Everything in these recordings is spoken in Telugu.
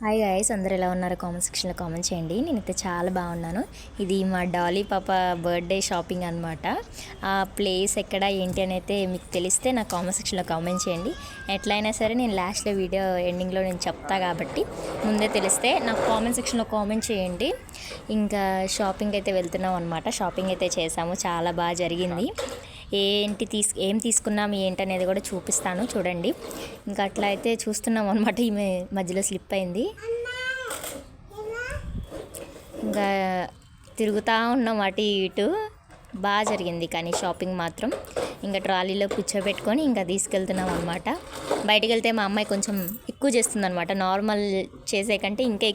హాయ్ గైస్, అందరూ ఎలా ఉన్నారు? కామెంట్ సెక్షన్లో కామెంట్ చేయండి. నేనైతే చాలా బాగున్నాను. ఇది మా డాలీ పాప బర్త్డే షాపింగ్ అనమాట. ఆ ప్లేస్ ఎక్కడ ఏంటి అని అయితే మీకు తెలిస్తే నాకు కామెంట్ సెక్షన్లో కామెంట్ చేయండి. ఎట్లయినా సరే నేను లాస్ట్లో వీడియో ఎండింగ్లో నేను చెప్తా కాబట్టి ముందే తెలిస్తే నాకు కామెంట్ సెక్షన్లో కామెంట్ చేయండి. ఇంకా షాపింగ్ అయితే వెళ్తున్నాం అనమాట. షాపింగ్ అయితే చేసాము, చాలా బాగా జరిగింది. ఏం తీసుకున్నాం ఏంటనేది కూడా చూపిస్తాను, చూడండి. ఇంకా అట్లా అయితే చూస్తున్నాం అనమాట. ఈమె మధ్యలో స్లిప్ అయింది. ఇంకా తిరుగుతూ ఉన్నాం అటు ఇటు. బాగా జరిగింది కానీ షాపింగ్ మాత్రం. ఇంకా ట్రాలీలో కూర్చోబెట్టుకొని ఇంకా తీసుకెళ్తున్నాం అనమాట. బయటికి వెళ్తే మా అమ్మాయి కొంచెం ఎక్కువ చేస్తుంది అనమాట. నార్మల్ చేసే కంటే ఇంకా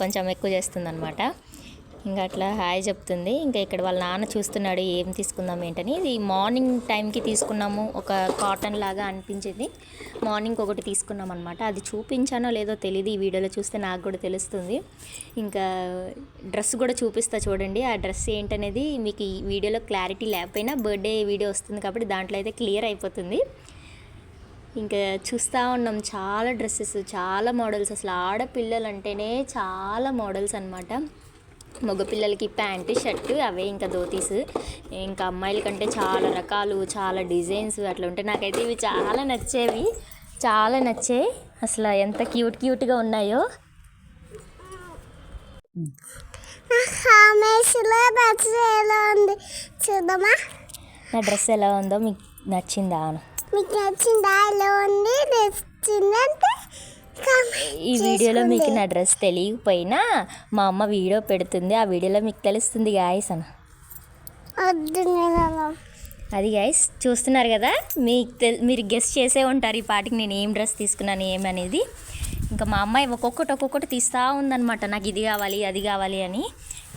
కొంచెం ఎక్కువ చేస్తుంది అనమాట. ఇంకా అట్లా హాయ్ చెప్తుంది. ఇంకా ఇక్కడ వాళ్ళ నాన్న చూస్తున్నాడు ఏం తీసుకుందాం ఏంటని. ఇది మార్నింగ్ టైంకి తీసుకున్నాము, ఒక కాటన్ లాగా అనిపించింది. మార్నింగ్ ఒకటి తీసుకున్నాం అనమాట. అది చూపించానో లేదో తెలియదు, ఈ వీడియోలో చూస్తే నాకు కూడా తెలుస్తుంది. ఇంకా డ్రెస్ కూడా చూపిస్తా చూడండి. ఆ డ్రెస్ ఏంటనేది మీకు ఈ వీడియోలో క్లారిటీ లేకపోయినా బర్త్డే వీడియో వస్తుంది కాబట్టి దాంట్లో అయితే క్లియర్ అయిపోతుంది. ఇంకా చూస్తూ ఉన్నాం, చాలా డ్రెస్సెస్, చాలా మోడల్స్. అసలు ఆడపిల్లలు అంటేనే చాలా మోడల్స్ అనమాట. మగపిల్లలకి ప్యాంటు షర్టు అవే, ఇంకా ధోతీస్. ఇంకా అమ్మాయిల కంటే చాలా రకాలు, చాలా డిజైన్స్ అట్లా ఉంటాయి. నాకైతే ఇవి చాలా నచ్చాయి. అసలు ఎంత క్యూట్గా ఉన్నాయో. చూద్దామా నా డ్రెస్ ఎలా ఉందో, మీకు నచ్చిందా? ఎలా ఉంది ఈ వీడియోలో మీకు నా డ్రెస్ తెలియకపోయినా మా అమ్మ వీడియో పెడుతుంది, ఆ వీడియోలో మీకు తెలుస్తుంది గాయస్ అని. అది గాయస్ చూస్తున్నారు కదా, మీరు గెస్ట్ చేసే ఉంటారు ఈ పాటికి నేను ఏం డ్రెస్ తీసుకున్నాను ఏమనేది. ఇంకా మా అమ్మాయి ఒక్కొక్కటి తీస్తూ ఉందన్నమాట, నాకు ఇది కావాలి అది కావాలి అని.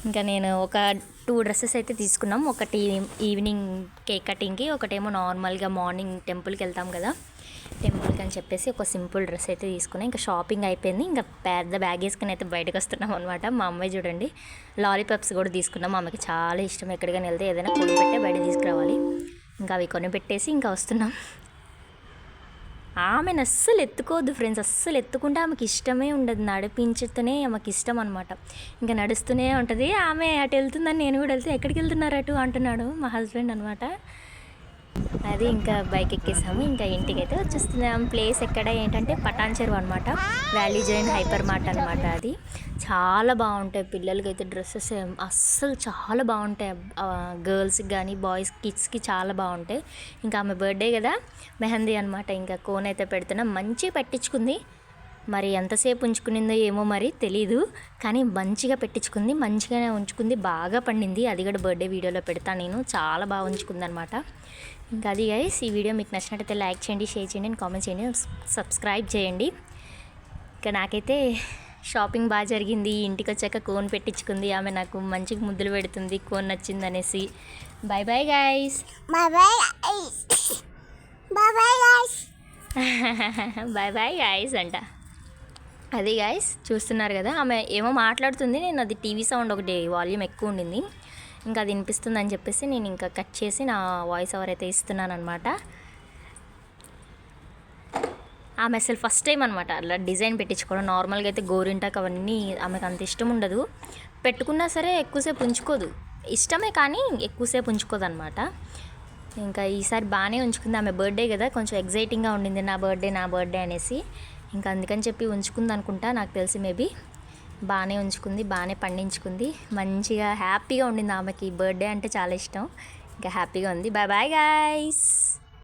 ఇంకా నేను ఒక 2 డ్రెస్సెస్ అయితే తీసుకున్నాం. ఒకటి ఈవినింగ్ కేక్ కటింగ్కి, ఒకటేమో నార్మల్గా మార్నింగ్ టెంపుల్కి వెళ్తాం కదా, టెంపుల్కి అని చెప్పేసి ఒక సింపుల్ డ్రెస్ అయితే తీసుకున్నాం. ఇంకా షాపింగ్ అయిపోయింది. ఇంకా పెద్ద బ్యాగ్ వేసుకుని అయితే బయటకు వస్తున్నాం అనమాట. మా అమ్మాయి చూడండి, లాలీపాప్స్ కూడా తీసుకున్నాం. మా అమ్మకి చాలా ఇష్టం, ఎక్కడికైనా వెళ్తే ఏదైనా కొనిపెట్టే బయట తీసుకురావాలి. ఇంకా అవి కొనిపెట్టేసి ఇంకా వస్తున్నాం. ఆమెను అస్సలు ఎత్తుకోవద్దు ఫ్రెండ్స్, అస్సలు ఎత్తుకుంటే ఆమెకి ఇష్టమే ఉండదు. నడిపించుతూనే ఆమెకి ఇష్టం అనమాట. ఇంకా నడుస్తూనే ఉంటుంది. ఆమె అటు వెళ్తుందని నేను కూడా వెళ్తే ఎక్కడికి వెళ్తున్నారు అటు అంటున్నాడు మా హస్బెండ్ అనమాట. అది ఇంకా బైక్ ఎక్కేసాము. ఇంకా ఇంటికి అయితే వచ్చేస్తున్నాం. ప్లేస్ ఎక్కడ ఏంటంటే పటాన్ చెరువు అనమాట. వ్యాలీ జైన్ హైపర్ మార్ట్ అనమాట. అది చాలా బాగుంటాయి. పిల్లలకి అయితే డ్రెస్సెస్ అస్సలు చాలా బాగుంటాయి. గర్ల్స్కి కానీ బాయ్స్ కిడ్స్కి చాలా బాగుంటాయి. ఇంకా ఆమె బర్త్డే కదా, మెహందీ అనమాట. ఇంకా కోన్ అయితే పెడుతున్నాం. మంచిగా పెట్టించుకుంది. మరి ఎంతసేపు ఉంచుకునిందో ఏమో మరి తెలీదు, కానీ మంచిగా పెట్టించుకుంది, మంచిగానే ఉంచుకుంది, బాగా పండింది. అది కూడా బర్త్డే వీడియోలో పెడతాను నేను. చాలా బాగా ఉంచుకుంది అనమాట. ఇంకా అది గైస్, ఈ వీడియో మీకు నచ్చినట్టయితే లైక్ చేయండి, షేర్ చేయండి అండ్ కామెంట్ చేయండి, సబ్స్క్రైబ్ చేయండి. ఇంకా నాకైతే షాపింగ్ బాగా జరిగింది. ఇంటికి వచ్చాక కోన్ పెట్టించుకుంది ఆమె, నాకు మంచిగా ముద్దులు పెడుతుంది కోన్ నచ్చింది అనేసి. Bye bye guys, bye bye guys అంట. అది గైస్ చూస్తున్నారు కదా, ఆమె ఏమో మాట్లాడుతుంది. నేను అది టీవీ సౌండ్ ఒకటి వాల్యూమ్ ఎక్కువ ఉండింది, ఇంకా అది వినిపిస్తుంది అని చెప్పేసి నేను ఇంకా కట్ చేసి నా వాయిస్ ఓవర్ అయితే ఇస్తున్నాను అనమాట. ఆమె అసలు ఫస్ట్ టైం అనమాట అలా డిజైన్ పెట్టించుకోవడం. నార్మల్గా అయితే గోరింటాకు అవన్నీ ఆమెకు అంత ఇష్టం ఉండదు. పెట్టుకున్నా సరే ఎక్కువసేపు ఉంచుకోదు. ఇష్టమే కానీ ఎక్కువసేపు ఉంచుకోదు అనమాట. ఇంకా ఈసారి బాగానే ఉంచుకుంది. ఆమె బర్త్డే కదా, కొంచెం ఎగ్జైటింగ్గా ఉండింది, నా బర్త్డే అనేసి. ఇంకా అందుకని చెప్పి ఉంచుకుంది అనుకుంటా, నాకు తెలిసి మేబీ. బాగానే ఉంచుకుంది, బాగానే పండించుకుంది, మంచిగా హ్యాపీగా ఉండింది. ఆమెకి బర్త్డే అంటే చాలా ఇష్టం. ఇంకా హ్యాపీగా ఉంది. Bye bye guys.